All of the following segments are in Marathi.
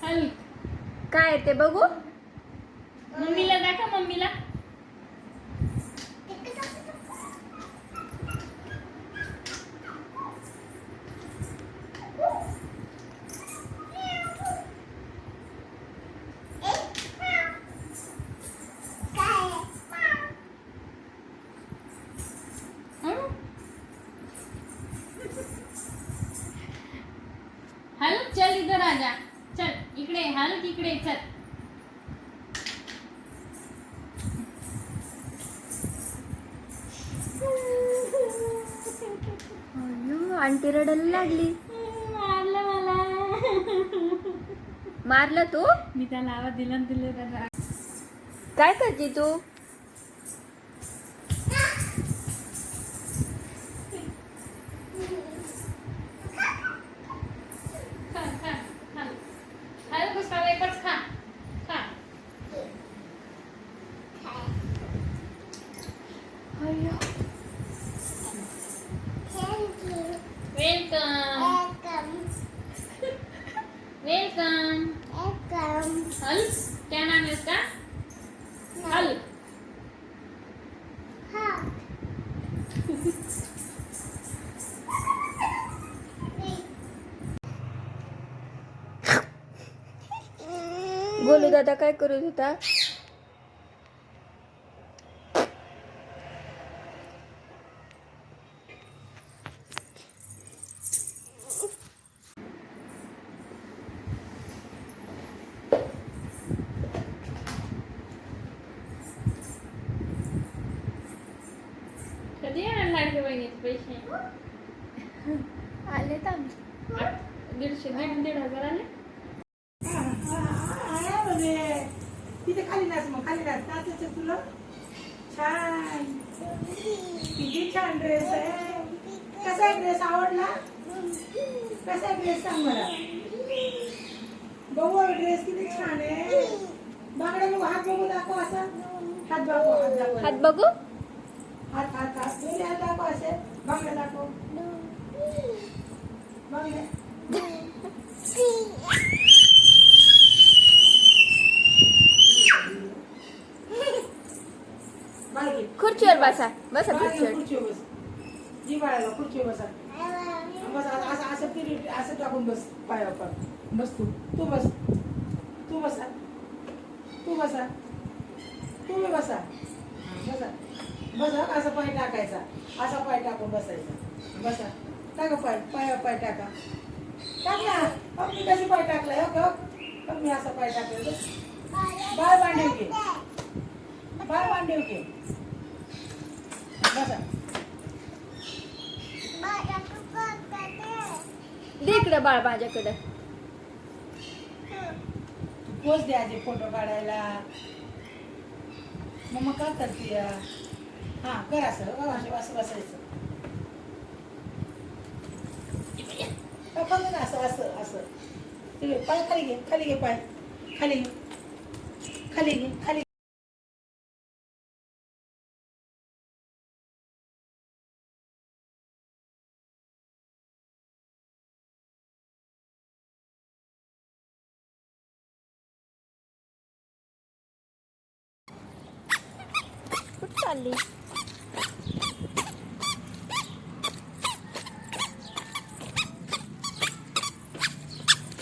हल काय ते बघू. मम्मीला दाखव मम्मीला. हल चल इधर आ जा. चल इकडे हल इकडे चल. आंटी रडायला लागली. मारलं मला. मारलं तू. मी त्याला आवाज दिला त्याला. काय करते तू. खा खा खा. हल कुस्ता वेपर्स खा. खा. वेलकम. वेलकम. हल क्या नाम है उसका. हल. गोलू दादा काय करत होता. कधी येणार लाडक्या बहिणीचे पैसे. आले तर 1,500 आले. तिथे खाली नाच मग खाली नाचायचं तुला. छान किती छान ड्रेस आहे. कसा आहे ड्रेस आवडला. कसा आहे ड्रेस सांग मला. बघू ड्रेस किती छान आहे. बाकडे बघू हात बघू दाखव असा. हात दाखव हात दाखव. हात बघू. हात हात हात दोन्ही हात दाखव असे. बाकडे दाखव. बाकडे खुर्चीवर बसा. बसा खुर्चीवर. खुर्चीवर बस. जी बाळाला खुर्चीवर बसा. बस असं असं पिरियड असं टाकून बस. पायावर पण बस तू. तू बस. तू बसा. तू बसा. तुम्ही बसा. बसा. बसा असा पाय टाकायचा. असा पाय टाकून बसायचा. बसा. टाका पाय. पायावर पाय टाका. टाक ना. मग मी कशी पाय टाकलाय हो. मग मी असा पाय टाकलाय. बाळ बांधीव घे. बाळ बांधीव घे. बसा. दे इकडे बाळ माझ्याकडे. पोच द्यायचे फोटो काढायला. मग काय करते. हा कर असं असं बसायचं. असं असं असं. पाय खाली घे. खाली घे पाय. खाली घे. खाली घे. खाली कुठं चालली.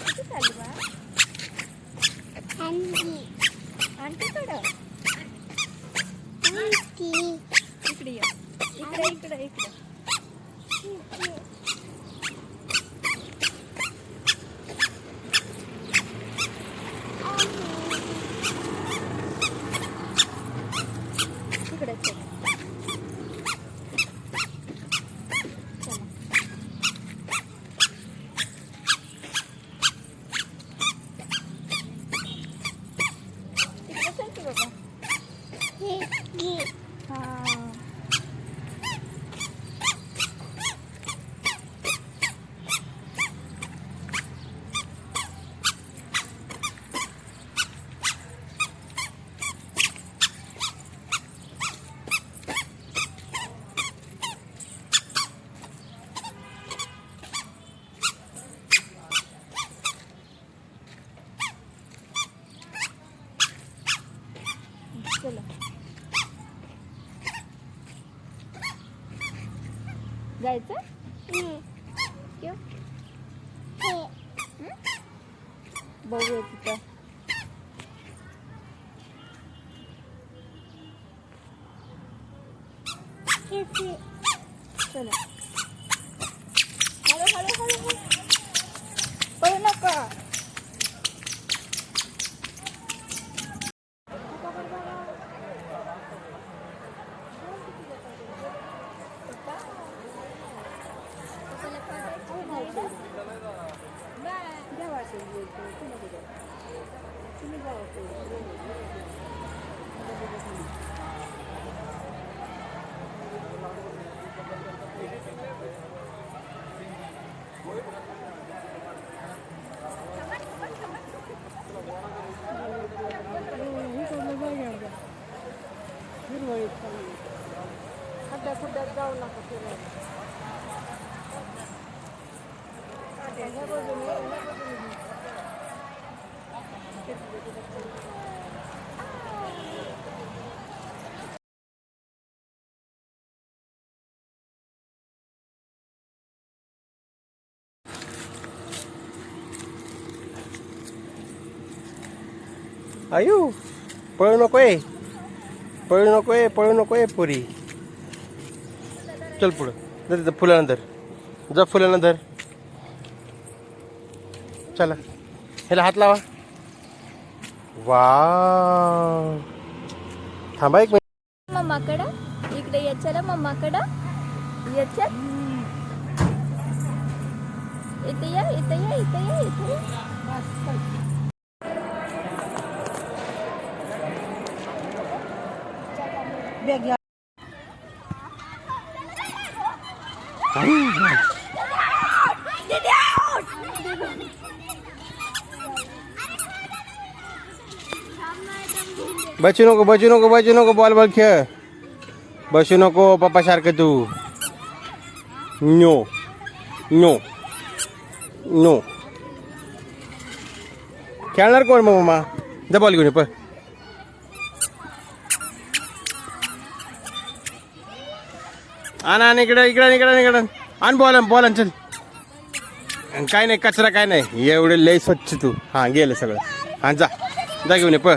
कुठं चालली बा. आंटीकडं. इकडे ये. इकडे इकडे इकडे. इकडे जायचं क्यों? बघूया तिथं. चला हळू हळू हळू हळू पळू नका. खड्ड्यात जाऊ नका फिरायला. आयु पळू नकोय, पळू नकोय, पळू नकोय पुरी. चल पुढं जा, तिथं फुलानंतर जा, फुलानंतर चला. ह्याला हात लावा. वा थांबा एक मिनिट. मम्माकडं इकडे ये. चला मम्माकडं ये. चल इथे या, इथे या, इथे या, इथे या. बॅग घ्या. बसू नको, बसू नको, बसू नको. बॉल बॉल खेळ. बसू नको पप्पा सारखं तू. No no no. खेळणार कोण मग मम्मा? जा बॉल घेऊन ये. पळ. आण इकडे इकडे इकडे इकडे आण बॉल, बॉल आण. चल. काय नाही कचरा, काय नाही. एवढे लय स्वच्छ तू. हां गेलं सगळं. हां जा, जा घेऊन ये. पळ.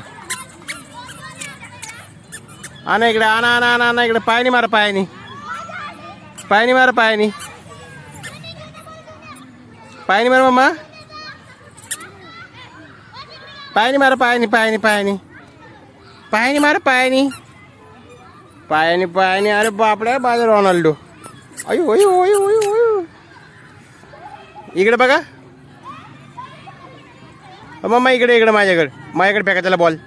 आणा इकडे, आणा आणा आणा आणा इकडे. पायानी मारा, पायानी, पायानी मारा, पायानी, पायानी मारा मम्मा. पायानी मारा, पायानी, पायानी, पायानी, पायानी मारा, पायानी, पायानी, पायानी. अरे बापडे बाजू रोनाल्डो. अयो अयो अयो अयो अयो. इकडे बघा मम्मा. इकडे इकडे माझ्याकडे, माझ्याकडे फेका. त्याला बॉल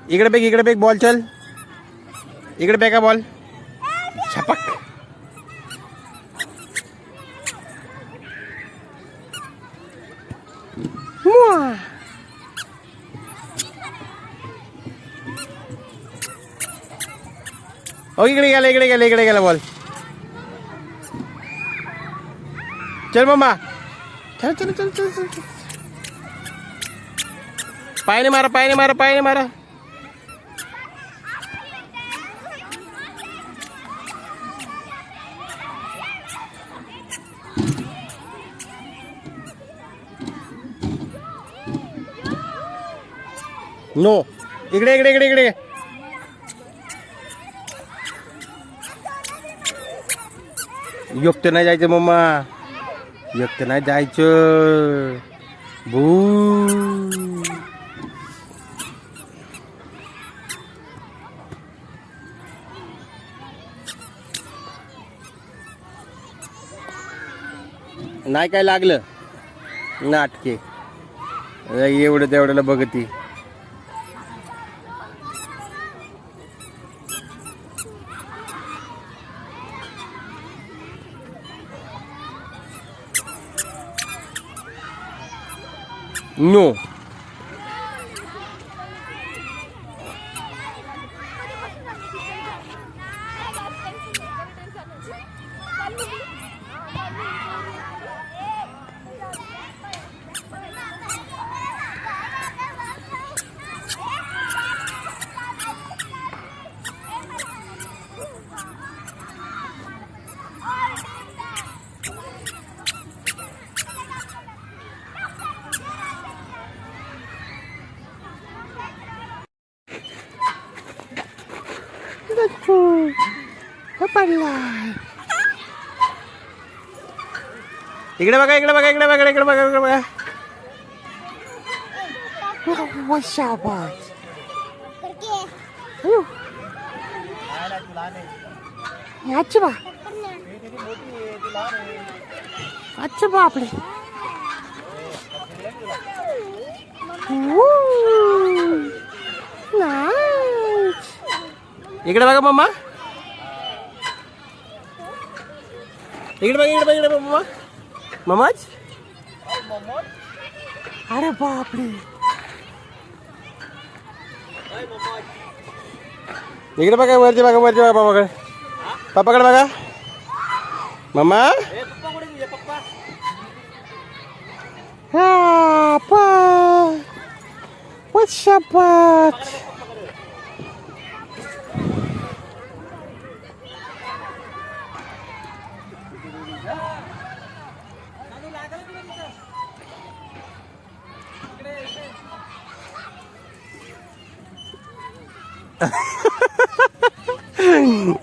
इकडे फेक, इकडे फेक बॉल. चल इकडे फेका बॉल. छपक. ओ इकडे गेला, इकडे गेला, इकडे गेला बॉल. चल मम्मा. चल चल चल चल चल. पायाने मारा, पायाने मारा, पायाने मारा. नो. इकडे इकडे इकडे इकडे. युक्त नाही जायचं मम्मा, युक्त नाही जायचं. भू. नाही काय लागलं नाटके. एवढं तेवढ्याला बघती. नो. पडलाय. इकडे बघा इकडे बघा इकडे बघा इकडे बघा इकडे बघा. वा, शाबास. अयो. अच्छा बा. अच्छा बापरे. नाईस. इकडे बघा मम्मा. इकडे बघा इकडे बघा इकडे बघा मम्मा. मम्माच. अरे बापरे. इकडे बघा वरती बघा वरती बघा पापाकडे. पापाकडे बघा मम्मा. हा पा. शाबास.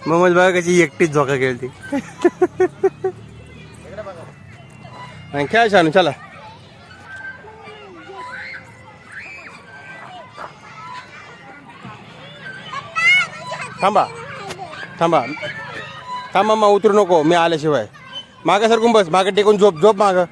मम्माच बघा कशी एकटीच झोका खेळते. खेळ छान चला. थांबा थांबा थांबा मग उतरू नको मी आल्याशिवाय. मागं सरकून बस. मागं टेकून झोप झोप मागं.